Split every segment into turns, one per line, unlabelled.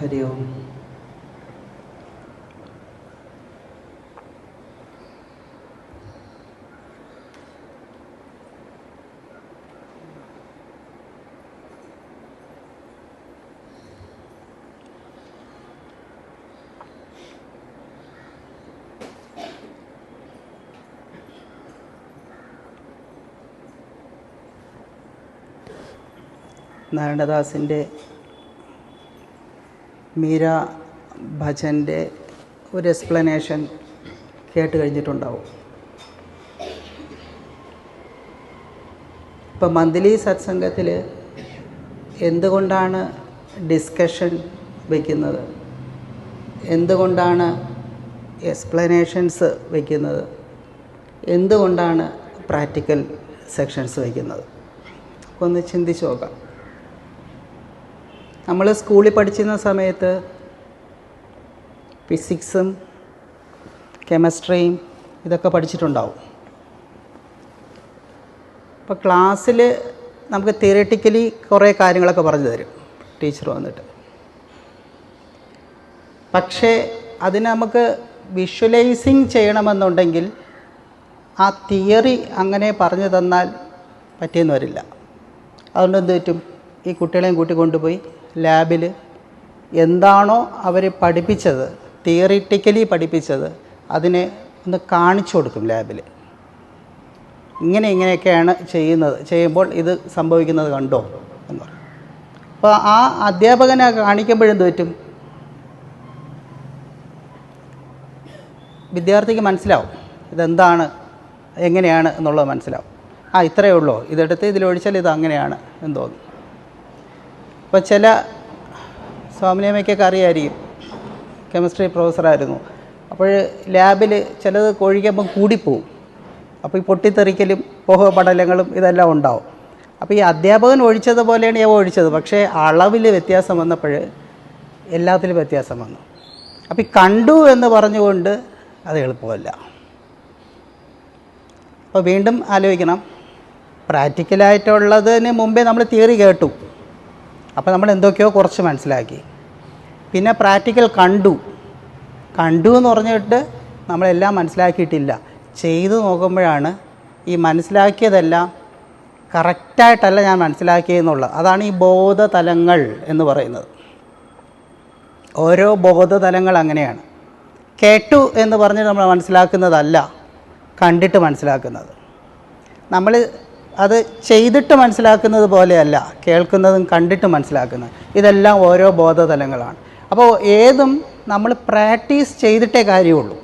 ഹരി ഓം. നാരായണദാസിൻ്റെ മീര ഭജൻ്റെ ഒരു എക്സ്പ്ലനേഷൻ കേട്ട് കഴിഞ്ഞിട്ടുണ്ടാവും. ഇപ്പം മന്ത്ലി സത്സംഗത്തിൽ എന്തുകൊണ്ടാണ് ഡിസ്കഷൻ വയ്ക്കുന്നത്, എന്തുകൊണ്ടാണ് എക്സ്പ്ലനേഷൻസ് വയ്ക്കുന്നത്, എന്തുകൊണ്ടാണ് പ്രാക്ടിക്കൽ സെക്ഷൻസ് വയ്ക്കുന്നത്, ഒന്ന് ചിന്തിച്ച് നോക്കാം. നമ്മൾ സ്കൂളിൽ പഠിച്ചിരുന്ന സമയത്ത് ഫിസിക്സും കെമിസ്ട്രിയും ഇതൊക്കെ പഠിച്ചിട്ടുണ്ടാവും. അപ്പോൾ ക്ലാസ്സിൽ നമുക്ക് തിയറിറ്റിക്കലി കുറേ കാര്യങ്ങളൊക്കെ പറഞ്ഞു തരും ടീച്ചർ വന്നിട്ട്. പക്ഷേ അതിന് നമുക്ക് വിഷ്വലൈസിങ് ചെയ്യണമെന്നുണ്ടെങ്കിൽ ആ തിയറി അങ്ങനെ പറഞ്ഞു തന്നാൽ പറ്റിയെന്ന് വരില്ല. അതുകൊണ്ട് എന്ത് പറ്റും, ഈ കുട്ടികളെയും കൂട്ടിക്കൊണ്ടുപോയി ലാബിൽ എന്താണോ അവർ പഠിപ്പിച്ചത്, തിയറിറ്റിക്കലി പഠിപ്പിച്ചത്, അതിനെ ഒന്ന് കാണിച്ചു കൊടുക്കും ലാബിൽ. ഇങ്ങനെയൊക്കെയാണ് ചെയ്യുമ്പോൾ ഇത് സംഭവിക്കുന്നത് കണ്ടോ എന്ന് പറയും. അപ്പോൾ ആ അധ്യാപകനെ കാണിക്കുമ്പോഴെന്ത് പറ്റും, വിദ്യാർത്ഥിക്ക് മനസ്സിലാവും ഇതെന്താണ് എങ്ങനെയാണ് എന്നുള്ളത് മനസ്സിലാവും. ഇത്രയേ ഉള്ളൂ, ഇതെടുത്ത് ഇതിലൊഴിച്ചാൽ ഇത് അങ്ങനെയാണ് എന്ന് തോന്നും. ഇപ്പോൾ ചില സ്വാമിനിയമ്മയ്ക്കൊക്കെ അറിയായിരിക്കും, കെമിസ്ട്രി പ്രൊഫസറായിരുന്നു. അപ്പോൾ ലാബിൽ ചിലത് ഒഴിക്കുമ്പം കൂടിപ്പോവും. അപ്പോൾ ഈ പൊട്ടിത്തെറിക്കലും പോഹപടലങ്ങളും ഇതെല്ലാം ഉണ്ടാവും. അപ്പോൾ ഈ അധ്യാപകൻ ഒഴിച്ചതുപോലെയാണ് ഞാൻ ഒഴിച്ചത്, പക്ഷേ അളവിൽ വ്യത്യാസം വന്നപ്പോൾ എല്ലാത്തിലും വ്യത്യാസം വന്നു. അപ്പോൾ ഈ കണ്ടു എന്ന് പറഞ്ഞുകൊണ്ട് അത് എളുപ്പമല്ല. അപ്പോൾ വീണ്ടും ആലോചിക്കണം, പ്രാക്ടിക്കലായിട്ടുള്ളതിന് മുമ്പേ നമ്മൾ തിയറി കേട്ടു, അപ്പോൾ നമ്മൾ എന്തൊക്കെയോ കുറച്ച് മനസ്സിലാക്കി. പിന്നെ പ്രാക്ടിക്കൽ കണ്ടു എന്ന് പറഞ്ഞിട്ട് നമ്മളെല്ലാം മനസ്സിലാക്കിയിട്ടില്ല. ചെയ്തു നോക്കുമ്പോഴാണ് ഈ മനസ്സിലാക്കിയതെല്ലാം കറക്റ്റായിട്ടല്ല ഞാൻ മനസ്സിലാക്കിയെന്നുള്ളത്. അതാണ് ഈ ബോധതലങ്ങൾ എന്ന് പറയുന്നത്. ഓരോ ബോധതലങ്ങൾ അങ്ങനെയാണ്. കേട്ടു എന്ന് പറഞ്ഞിട്ട് നമ്മൾ മനസ്സിലാക്കുന്നതല്ല കണ്ടിട്ട് മനസ്സിലാക്കുന്നത്. നമ്മൾ അത് ചെയ്തിട്ട് മനസ്സിലാക്കുന്നത് പോലെയല്ല കേൾക്കുന്നതും കണ്ടിട്ട് മനസ്സിലാക്കുന്നത്. ഇതെല്ലാം ഓരോ ബോധതലങ്ങളാണ്. അപ്പോൾ ഏതും നമ്മൾ പ്രാക്ടീസ് ചെയ്തിട്ടേ കാര്യമുള്ളൂ.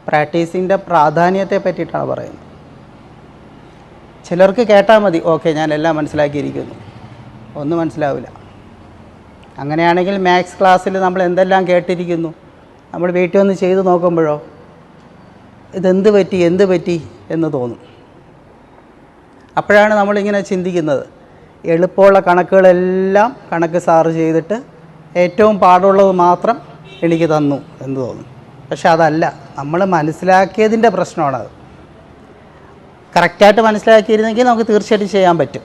പ്രാക്ടീസിൻ്റെ പ്രാധാന്യത്തെ പറ്റിയിട്ടാണ് പറയുന്നത്. ചിലർക്ക് കേട്ടാൽ മതി, ഓക്കെ ഞാൻ എല്ലാം മനസ്സിലാക്കിയിരിക്കുന്നു, ഒന്നും മനസ്സിലാവില്ല. അങ്ങനെയാണെങ്കിൽ മാത്സ് ക്ലാസ്സിൽ നമ്മൾ എന്തെല്ലാം കേട്ടിരിക്കുന്നു, നമ്മൾ വീട്ടിൽ വന്ന് ചെയ്ത് നോക്കുമ്പോഴോ എന്ത് പറ്റി എന്ന് തോന്നും. അപ്പോഴാണ് നമ്മളിങ്ങനെ ചിന്തിക്കുന്നത്, എളുപ്പമുള്ള കണക്കുകളെല്ലാം കണക്ക് സാറ് ചെയ്തിട്ട് ഏറ്റവും പാടുള്ളത് മാത്രം എനിക്ക് തന്നു എന്ന് തോന്നും. പക്ഷെ അതല്ല, നമ്മൾ മനസ്സിലാക്കിയതിൻ്റെ പ്രശ്നമാണത്. കറക്റ്റായിട്ട് മനസ്സിലാക്കിയിരുന്നെങ്കിൽ നമുക്ക് തീർച്ചയായിട്ടും ചെയ്യാൻ പറ്റും.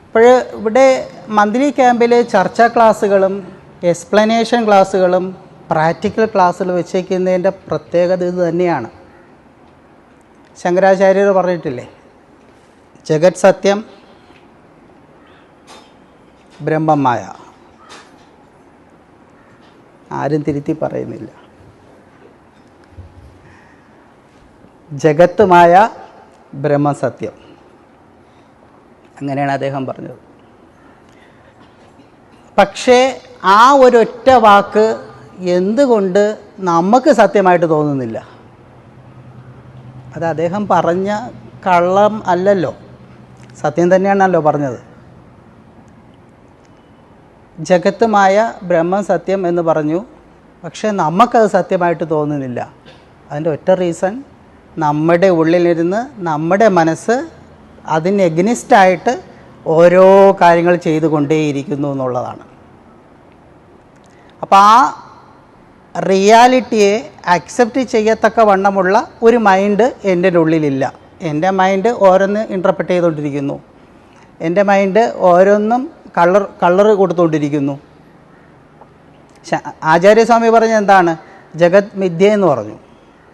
അപ്പോൾ ഇവിടെ മന്ത്ലി ക്യാമ്പിൽ ചർച്ചാ ക്ലാസ്സുകളും എക്സ്പ്ലനേഷൻ ക്ലാസ്സുകളും പ്രാക്ടിക്കൽ ക്ലാസ്സുകൾ വെച്ചേക്കുന്നതിൻ്റെ പ്രത്യേകത ഇത് തന്നെയാണ്. ശങ്കരാചാര്യർ പറഞ്ഞിട്ടില്ലേ, ജഗത് സത്യം ബ്രഹ്മമായ. ആരും തിരുത്തി പറയുന്നില്ല. ജഗത്തുമായ ബ്രഹ്മസത്യം, അങ്ങനെയാണ് അദ്ദേഹം പറഞ്ഞത്. പക്ഷേ ആ ഒരൊറ്റ വാക്ക് എന്തുകൊണ്ട് നമുക്ക് സത്യമായിട്ട് തോന്നുന്നില്ല? അത് അദ്ദേഹം പറഞ്ഞ കള്ളം അല്ലല്ലോ, സത്യം തന്നെയാണല്ലോ പറഞ്ഞത്. ജഗത്തുമായ ബ്രഹ്മം സത്യം എന്ന് പറഞ്ഞു, പക്ഷേ നമുക്കത് സത്യമായിട്ട് തോന്നുന്നില്ല. അതിൻ്റെ ഒറ്റ റീസൺ, നമ്മുടെ ഉള്ളിലിരുന്ന് നമ്മുടെ മനസ്സ് അതിന് എഗ്നിസ്റ്റായിട്ട് ഓരോ കാര്യങ്ങൾ ചെയ്തുകൊണ്ടേയിരിക്കുന്നു എന്നുള്ളതാണ്. അപ്പോൾ ആ റിയാലിറ്റിയെ അക്സെപ്റ്റ് ചെയ്യത്തക്ക വണ്ണമുള്ള ഒരു മൈൻഡ് എൻ്റെ ഉള്ളിലില്ല. എൻ്റെ മൈൻഡ് ഓരോന്ന് ഇൻ്റർപ്രറ്റ് ചെയ്തുകൊണ്ടിരിക്കുന്നു. എൻ്റെ മൈൻഡ് ഓരോന്നും കളർ കൊടുത്തുകൊണ്ടിരിക്കുന്നു. ആചാര്യസ്വാമി പറഞ്ഞ എന്താണ്? ജഗത് മിഥ്യ എന്ന് പറഞ്ഞു,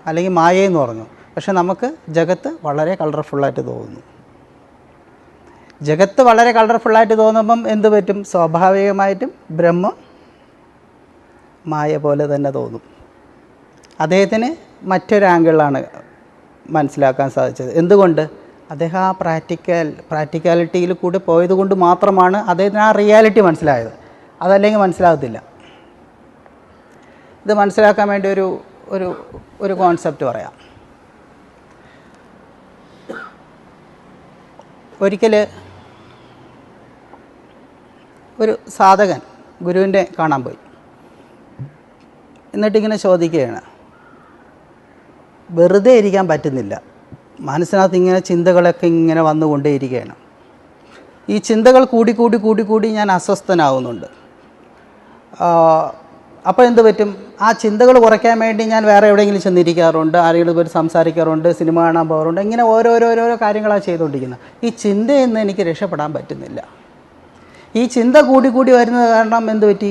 അല്ലെങ്കിൽ മായ എന്ന് പറഞ്ഞു. പക്ഷെ നമുക്ക് ജഗത്ത് വളരെ കളർഫുള്ളായിട്ട് തോന്നുന്നു. ജഗത്ത് വളരെ കളർഫുള്ളായിട്ട് തോന്നുമ്പം എന്ത് പറ്റും? സ്വാഭാവികമായിട്ടും ബ്രഹ്മം മായ പോലെ തന്നെ തോന്നും. അദ്ദേഹത്തിന് മറ്റൊരു ആംഗിളിലാണ് മനസ്സിലാക്കാൻ സാധിച്ചത്. എന്തുകൊണ്ട്? അദ്ദേഹം ആ പ്രാക്ടിക്കാലിറ്റിയിൽ കൂടി പോയത് കൊണ്ട് മാത്രമാണ് അദ്ദേഹത്തിന് ആ റിയാലിറ്റി മനസ്സിലായത്. അതല്ലെങ്കിൽ മനസ്സിലാകത്തില്ല. ഇത് മനസ്സിലാക്കാൻ വേണ്ടി ഒരു കോൺസെപ്റ്റ് പറയാം. ഒരിക്കൽ ഒരു സാധകൻ ഗുരുവിനെ കാണാൻ പോയി. എന്നിട്ടിങ്ങനെ ചോദിക്കുകയാണ്, വെറുതെ ഇരിക്കാൻ പറ്റുന്നില്ല, മനസ്സിനകത്ത് ഇങ്ങനെ ചിന്തകളൊക്കെ ഇങ്ങനെ വന്നുകൊണ്ടേയിരിക്കുകയാണ്. ഈ ചിന്തകൾ കൂടി ഞാൻ അസ്വസ്ഥനാവുന്നുണ്ട്. അപ്പോൾ എന്ത് പറ്റും? ആ ചിന്തകൾ കുറയ്ക്കാൻ വേണ്ടി ഞാൻ വേറെ എവിടെയെങ്കിലും ചെന്നിരിക്കാറുണ്ട്, ആരെങ്കിലും പോയി സംസാരിക്കാറുണ്ട്, സിനിമ കാണാൻ പോകാറുണ്ട്. ഇങ്ങനെ ഓരോരോ കാര്യങ്ങളാണ് ചെയ്തുകൊണ്ടിരിക്കുന്നത്. ഈ ചിന്തയിൽ നിന്ന് എനിക്ക് രക്ഷപ്പെടാൻ പറ്റുന്നില്ല. ഈ ചിന്ത കൂടി വരുന്നത് കാരണം എന്ത് പറ്റി?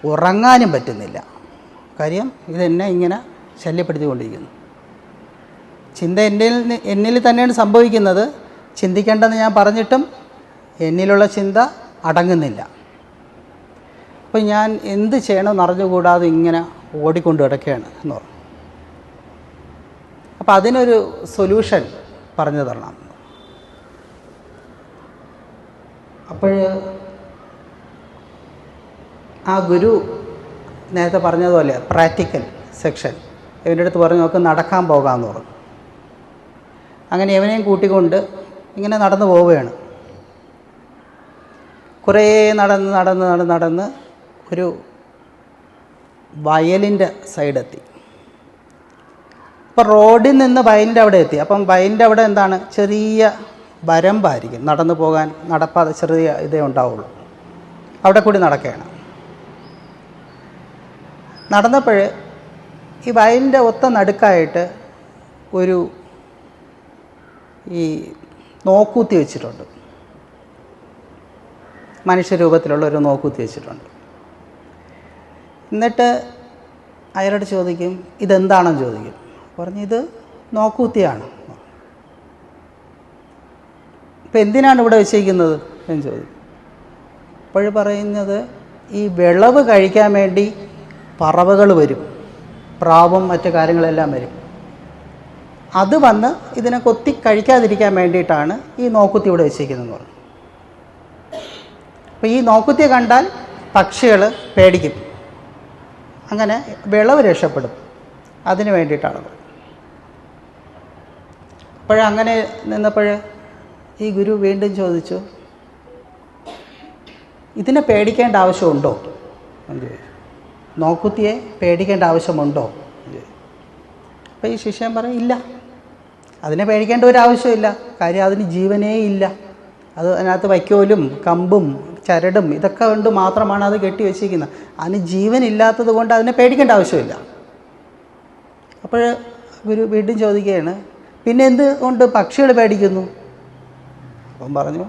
ഉറങ്ങാനും പറ്റുന്നില്ല. കാര്യം ഇതെന്നെ ഇങ്ങനെ ശല്യപ്പെടുത്തിക്കൊണ്ടിരിക്കുന്നു. ചിന്ത എന്നിൽ തന്നെയാണ് സംഭവിക്കുന്നത്. ചിന്തിക്കേണ്ടെന്ന് ഞാൻ പറഞ്ഞിട്ടും എന്നിലുള്ള ചിന്ത അടങ്ങുന്നില്ല. അപ്പോൾ ഞാൻ എന്ത് ചെയ്യണമെന്ന് അറിഞ്ഞുകൂടാതെ ഇങ്ങനെ ഓടിക്കൊണ്ട് കിടക്കുകയാണ് എന്ന് പറഞ്ഞു. അപ്പോൾ അതിനൊരു സൊല്യൂഷൻ പറഞ്ഞു തരണം. അപ്പോൾ ആ ഗുരു നേരത്തെ പറഞ്ഞതുപോലെ പ്രാക്ടിക്കൽ സെക്ഷൻ ഇവൻ്റെ അടുത്ത് പറഞ്ഞു, നമുക്ക് നടക്കാൻ പോകാമെന്ന് പറഞ്ഞു. അങ്ങനെ ഇവനെയും കൂട്ടിക്കൊണ്ട് ഇങ്ങനെ നടന്നു പോവുകയാണ്. കുറേ നടന്ന് ഒരു വയലിൻ്റെ സൈഡെത്തി. അപ്പോൾ റോഡിൽ നിന്ന് വയലിൻ്റെ അവിടെ എത്തി. അപ്പം വയലിൻ്റെ അവിടെ എന്താണ്? ചെറിയ വരമ്പായിരിക്കും, നടന്നു പോകാൻ നടപ്പാതെ ചെറിയ ഇതേ ഉണ്ടാവുള്ളൂ. അവിടെ കൂടി നടക്കുകയാണ്. നടന്നപ്പോൾ ഈ വയലിൻ്റെ ഒത്ത നടുക്കായിട്ട് ഈ നോക്കൂത്തി വെച്ചിട്ടുണ്ട്. മനുഷ്യരൂപത്തിലുള്ള ഒരു നോക്കൂത്തി വെച്ചിട്ടുണ്ട്. എന്നിട്ട് അയാളോട് ചോദിക്കും, ഇതെന്താണെന്ന് ചോദിക്കും. ഇത് നോക്കൂത്തിയാണ്. ഇപ്പം എന്തിനാണ് ഇവിടെ വെച്ചിരിക്കുന്നത് എന്ന് ചോദിക്കും. അപ്പോൾ പറയുന്നത്, ഈ വിളവ് കഴിക്കാൻ വേണ്ടി പറവകൾ വരും, പ്രാവും മറ്റു കാര്യങ്ങളെല്ലാം വരും. അത് വന്ന് ഇതിനെ കൊത്തി കഴിക്കാതിരിക്കാൻ വേണ്ടിയിട്ടാണ് ഈ നോക്കുത്തി ഇവിടെ വെച്ചിരിക്കുന്നതെന്ന് പറഞ്ഞു. അപ്പോൾ ഈ നോക്കുത്തിയെ കണ്ടാൽ പക്ഷികൾ പേടിക്കും, അങ്ങനെ വിളവ് രക്ഷപ്പെടും. അതിന് വേണ്ടിയിട്ടാണ്. അപ്പോഴങ്ങനെ നിന്നപ്പോൾ ഈ ഗുരു വീണ്ടും ചോദിച്ചു, ഇതിനെ പേടിക്കേണ്ട ആവശ്യമുണ്ടോ എന്ന് ചോദിച്ചു. നോക്കുത്തിയെ പേടിക്കേണ്ട ആവശ്യമുണ്ടോ? അപ്പോൾ ഈ ശിഷ്യൻ പറയും, ഇല്ല, അതിനെ പേടിക്കേണ്ട ഒരു ആവശ്യമില്ല. കാര്യം അതിന് ജീവനേ ഇല്ല. അത് അതിനകത്ത് വൈക്കോലും കമ്പും ചരടും ഇതൊക്കെ കൊണ്ട് മാത്രമാണ് അത് കെട്ടി വെച്ചിരിക്കുന്നത്. അതിന് ജീവനില്ലാത്തത് കൊണ്ട് അതിനെ പേടിക്കേണ്ട ആവശ്യമില്ല. അപ്പോൾ ഗുരു വീണ്ടും ചോദിക്കുകയാണ്, പിന്നെ എന്തുകൊണ്ട് പക്ഷികൾ പേടിക്കുന്നു? അപ്പം പറഞ്ഞു,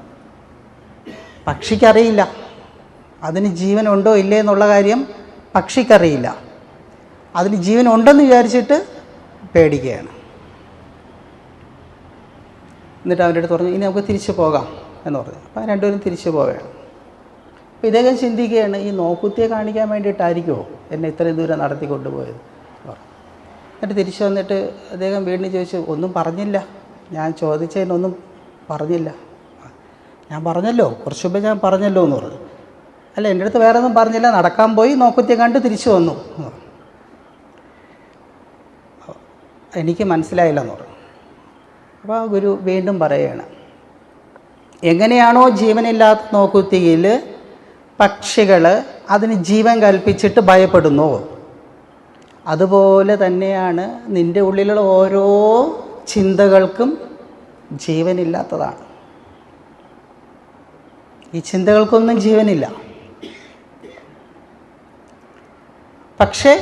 പക്ഷിക്കറിയില്ല അതിന് ജീവനുണ്ടോ ഇല്ലേ എന്നുള്ള കാര്യം. പക്ഷിക്കറിയില്ല. അതിന് ജീവൻ ഉണ്ടെന്ന് വിചാരിച്ചിട്ട് പേടിക്കുകയാണ്. എന്നിട്ട് അവൻ്റെ അടുത്ത് പറഞ്ഞു, ഇനി നമുക്ക് തിരിച്ചു പോകാം എന്ന് പറഞ്ഞു. അപ്പോൾ രണ്ടുപേരും തിരിച്ചു പോവുകയാണ്. അപ്പോൾ ഇദ്ദേഹം ചിന്തിക്കുകയാണ്, ഈ നോക്കുത്തിയെ കാണിക്കാൻ വേണ്ടിയിട്ടായിരിക്കുമോ എന്നെ ഇത്രയും ദൂരം നടത്തി കൊണ്ടുപോയത്. എന്നിട്ട് തിരിച്ചു വന്നിട്ട് അദ്ദേഹം വീണ്ടും ചോദിച്ചു, ഒന്നും പറഞ്ഞില്ല, ഞാൻ ചോദിച്ചതിനൊന്നും പറഞ്ഞില്ല. ഞാൻ പറഞ്ഞല്ലോ, കുറച്ച് മുമ്പേ ഞാൻ പറഞ്ഞല്ലോ എന്ന് പറഞ്ഞു. അല്ല, എൻ്റെ അടുത്ത് വേറെ ഒന്നും പറഞ്ഞില്ല, നടക്കാൻ പോയി, നോക്കുത്തിയെ കണ്ട് തിരിച്ചു വന്നു. എനിക്ക് മനസ്സിലായില്ലെന്ന് പറഞ്ഞു. അപ്പോൾ ആ ഗുരു വീണ്ടും പറയുകയാണ്, എങ്ങനെയാണോ ജീവനില്ലാത്ത നോക്കുത്തിയിൽ പക്ഷികൾ അതിന് ജീവൻ കൽപ്പിച്ചിട്ട് ഭയപ്പെടുന്നു, അതുപോലെ തന്നെയാണ് നിൻ്റെ ഉള്ളിലുള്ള ഓരോ ചിന്തകൾക്കും ജീവനില്ലാത്തതാണ്. ഈ ചിന്തകൾക്കൊന്നും ജീവനില്ല. പക്ഷേ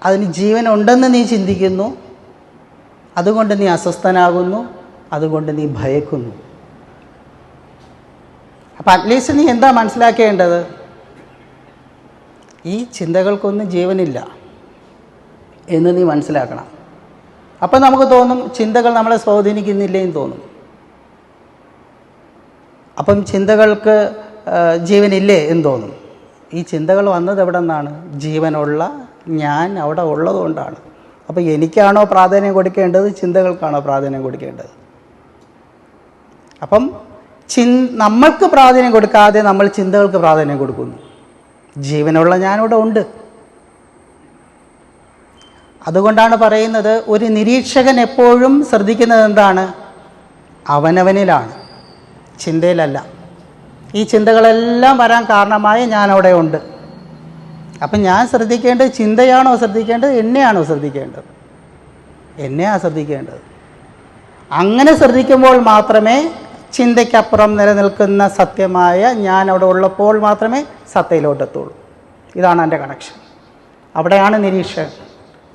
അതിന് ജീവനുണ്ടെന്ന് നീ ചിന്തിക്കുന്നു, അതുകൊണ്ട് നീ അസ്വസ്ഥനാകുന്നു, അതുകൊണ്ട് നീ ഭയക്കുന്നു. അപ്പം അറ്റ്ലീസ്റ്റ് നീ എന്താ മനസ്സിലാക്കേണ്ടത്? ഈ ചിന്തകൾക്കൊന്നും ജീവനില്ല എന്ന് നീ മനസ്സിലാക്കണം. അപ്പം നമുക്ക് തോന്നും ചിന്തകൾ നമ്മളെ സ്വാധീനിക്കുന്നില്ലേന്ന് തോന്നും. അപ്പം ചിന്തകൾക്ക് ജീവനില്ലേ എന്ന് തോന്നും. ഈ ചിന്തകൾ വന്നത് എവിടെ നിന്നാണ്? ജീവനുള്ള ഞാൻ അവിടെ ഉള്ളതുകൊണ്ടാണ്. അപ്പോൾ എനിക്കാണോ പ്രാധാന്യം കൊടുക്കേണ്ടത്, ചിന്തകൾക്കാണോ പ്രാധാന്യം കൊടുക്കേണ്ടത്? അപ്പം നമ്മൾക്ക് പ്രാധാന്യം കൊടുക്കാതെ നമ്മൾ ചിന്തകൾക്ക് പ്രാധാന്യം കൊടുക്കുന്നു. ജീവനുള്ള ഞാനിവിടെ ഉണ്ട്. അതുകൊണ്ടാണ് പറയുന്നത്, ഒരു നിരീക്ഷകൻ എപ്പോഴും ശ്രദ്ധിക്കുന്നത് എന്താണ്? അവനവനിലാണ്, ചിന്തയിലല്ല. ഈ ചിന്തകളെല്ലാം വരാൻ കാരണമായ ഞാനവിടെ ഉണ്ട്. അപ്പം ഞാൻ ശ്രദ്ധിക്കേണ്ടത് ചിന്തയാണോ ശ്രദ്ധിക്കേണ്ടത്, എന്നെയാണോ ശ്രദ്ധിക്കേണ്ടത്? എന്നെയാണ് ശ്രദ്ധിക്കേണ്ടത്. അങ്ങനെ ശ്രദ്ധിക്കുമ്പോൾ മാത്രമേ ചിന്തയ്ക്കപ്പുറം നിലനിൽക്കുന്ന സത്യമായ ഞാൻ അവിടെ ഉള്ളപ്പോൾ മാത്രമേ സത്തയിലോട്ടെത്തുള്ളൂ. ഇതാണ് എൻ്റെ കണക്ഷൻ. അവിടെയാണ് നിരീക്ഷകൻ.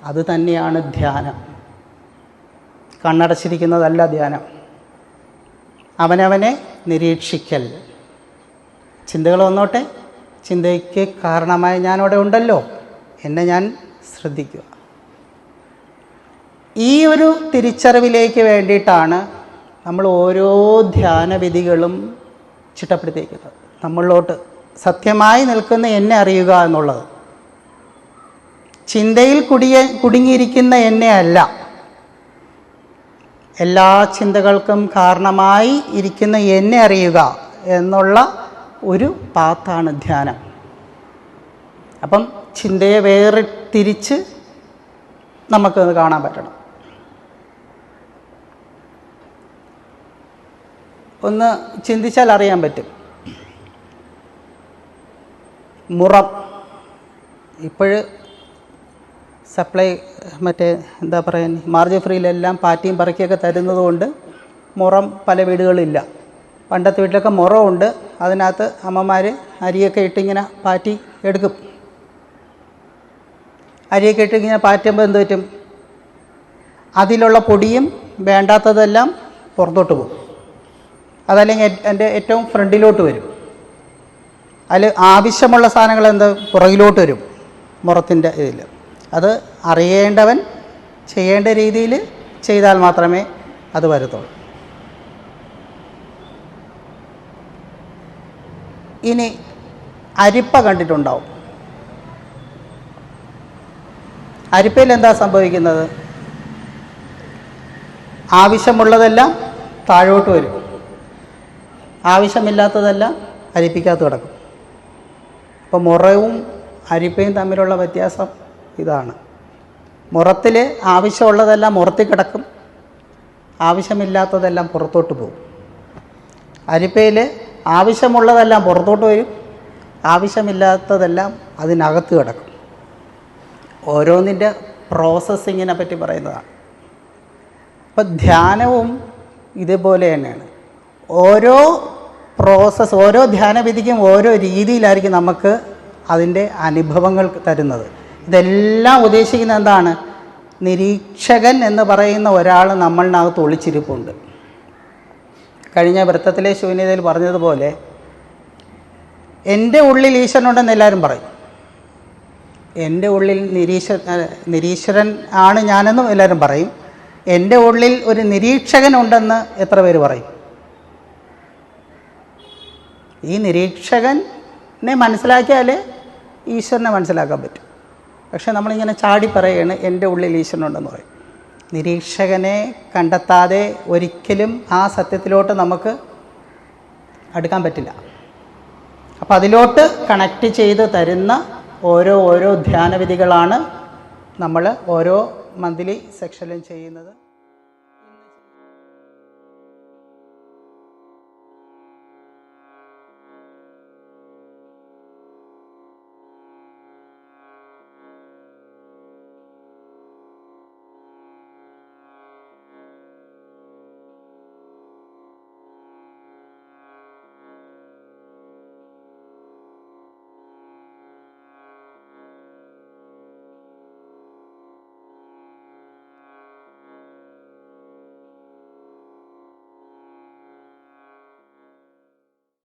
അത് തന്നെയാണ് ധ്യാനം. കണ്ണടച്ചിരിക്കുന്നതല്ല ധ്യാനം. അവനവനെ നിരീക്ഷിക്കൽ. ചിന്തകൾ വന്നോട്ടെ, ചിന്തയ്ക്ക് കാരണമായ ഞാനവിടെ ഉണ്ടല്ലോ, എന്നെ ഞാൻ ശ്രദ്ധിക്കുക. ഈ ഒരു തിരിച്ചറിവിലേക്ക് വേണ്ടിയിട്ടാണ് നമ്മൾ ഓരോ ധ്യാനവിധികളും ചിട്ടപ്പെടുത്തിയിരിക്കുന്നത്. നമ്മളിലോട്ട് സത്യമായി നിൽക്കുന്ന എന്നെ അറിയുക എന്നുള്ളത്. ചിന്തയിൽ കുടുങ്ങിയിരിക്കുന്ന എന്നെ അല്ല, എല്ലാ ചിന്തകൾക്കും കാരണമായി ഇരിക്കുന്ന എന്നെ അറിയുക എന്നുള്ള ഒരു പാത്താണ് ധ്യാനം. അപ്പം ചിന്തയെ വേർതിരിച്ച് നമുക്കത് കാണാൻ പറ്റണം. ഒന്ന് ചിന്തിച്ചാൽ അറിയാൻ പറ്റും. മുറം സപ്ലൈ എന്താ പറയുക, മാർജിൻ ഫ്രീയിലെല്ലാം പാറ്റിയും പറക്കിയൊക്കെ തരുന്നത് കൊണ്ട് മുറം പല വീടുകളില്ല. പണ്ടത്തെ വീട്ടിലൊക്കെ മുറമുണ്ട്. അതിനകത്ത് അമ്മമാർ അരിയൊക്കെ ഇട്ടിങ്ങനെ പാറ്റി എടുക്കും. അരിയൊക്കെ ഇട്ടിങ്ങനെ പാറ്റുമ്പോൾ എന്ത് പറ്റും? അതിലുള്ള പൊടിയും വേണ്ടാത്തതെല്ലാം പുറത്തോട്ട് പോകും. അതല്ലെങ്കിൽ എൻ്റെ ഏറ്റവും ഫ്രണ്ടിലോട്ട് വരും. അതിൽ ആവശ്യമുള്ള സാധനങ്ങൾ പുറകിലോട്ട് വരും മുറത്തിൻ്റെ ഇതിൽ. അത് അറിയേണ്ടവൻ ചെയ്യേണ്ട രീതിയിൽ ചെയ്താൽ മാത്രമേ അത് വരത്തുള്ളൂ. ഇനി അരിപ്പ കണ്ടിട്ടുണ്ടാവും. അരിപ്പയിൽ എന്താ സംഭവിക്കുന്നത്? ആവശ്യമുള്ളതെല്ലാം താഴോട്ട് വരും, ആവശ്യമില്ലാത്തതെല്ലാം അരിപ്പിക്കകത്ത് കിടക്കും. അപ്പോൾ മുറവും അരിപ്പയും തമ്മിലുള്ള വ്യത്യാസം ഇതാണ്. മുറത്തിൽ ആവശ്യമുള്ളതെല്ലാം മുറത്തിൽ കിടക്കും, ആവശ്യമില്ലാത്തതെല്ലാം പുറത്തോട്ട് പോകും. അരിപ്പയിൽ ആവശ്യമുള്ളതെല്ലാം പുറത്തോട്ട് വരും, ആവശ്യമില്ലാത്തതെല്ലാം അതിനകത്ത് കിടക്കും. ഓരോന്നിൻ്റെ പ്രോസസ്സിങ്ങിനെ പറ്റി പറയുന്നതാണ്. അപ്പം ധ്യാനവും ഇതുപോലെ തന്നെയാണ്. ഓരോ ധ്യാനവിധിക്കും ഓരോ രീതിയിലായിരിക്കും നമുക്ക് അതിൻ്റെ അനുഭവങ്ങൾ തരുന്നത്. ഇതെല്ലാം ഉദ്ദേശിക്കുന്നത് എന്താണ്? നിരീക്ഷകൻ എന്ന് പറയുന്ന ഒരാൾ നമ്മളിനകത്ത് ഒളിച്ചിരിപ്പുണ്ട്. കഴിഞ്ഞ വൃത്തത്തിലെ ശൂന്യതയിൽ പറഞ്ഞതുപോലെ എൻ്റെ ഉള്ളിൽ ഈശ്വരനുണ്ടെന്ന് എല്ലാവരും പറയും. എൻ്റെ ഉള്ളിൽ നിരീശ്വരൻ ആണ് ഞാനെന്നും എല്ലാവരും പറയും. എൻ്റെ ഉള്ളിൽ ഒരു നിരീക്ഷകനുണ്ടെന്ന് എത്ര പേര് പറയും? ഈ നിരീക്ഷകനെ മനസ്സിലാക്കിയാലേ ഈശ്വരനെ മനസ്സിലാക്കാൻ പറ്റും. പക്ഷെ നമ്മളിങ്ങനെ ചാടി പറയുകയാണ് എൻ്റെ ഉള്ളിൽ ഈശ്വരനുണ്ടെന്ന് പറയും. നിരീക്ഷകനെ കണ്ടെത്താതെ ഒരിക്കലും ആ സത്യത്തിലോട്ട് നമുക്ക് അടുക്കാൻ പറ്റില്ല. അപ്പോൾ അതിലോട്ട് കണക്റ്റ് ചെയ്ത് തരുന്ന ഓരോ ധ്യാനവിധികളാണ് നമ്മൾ ഓരോ മന്ത്ലി സെക്ഷനിലും ചെയ്യുന്നത്.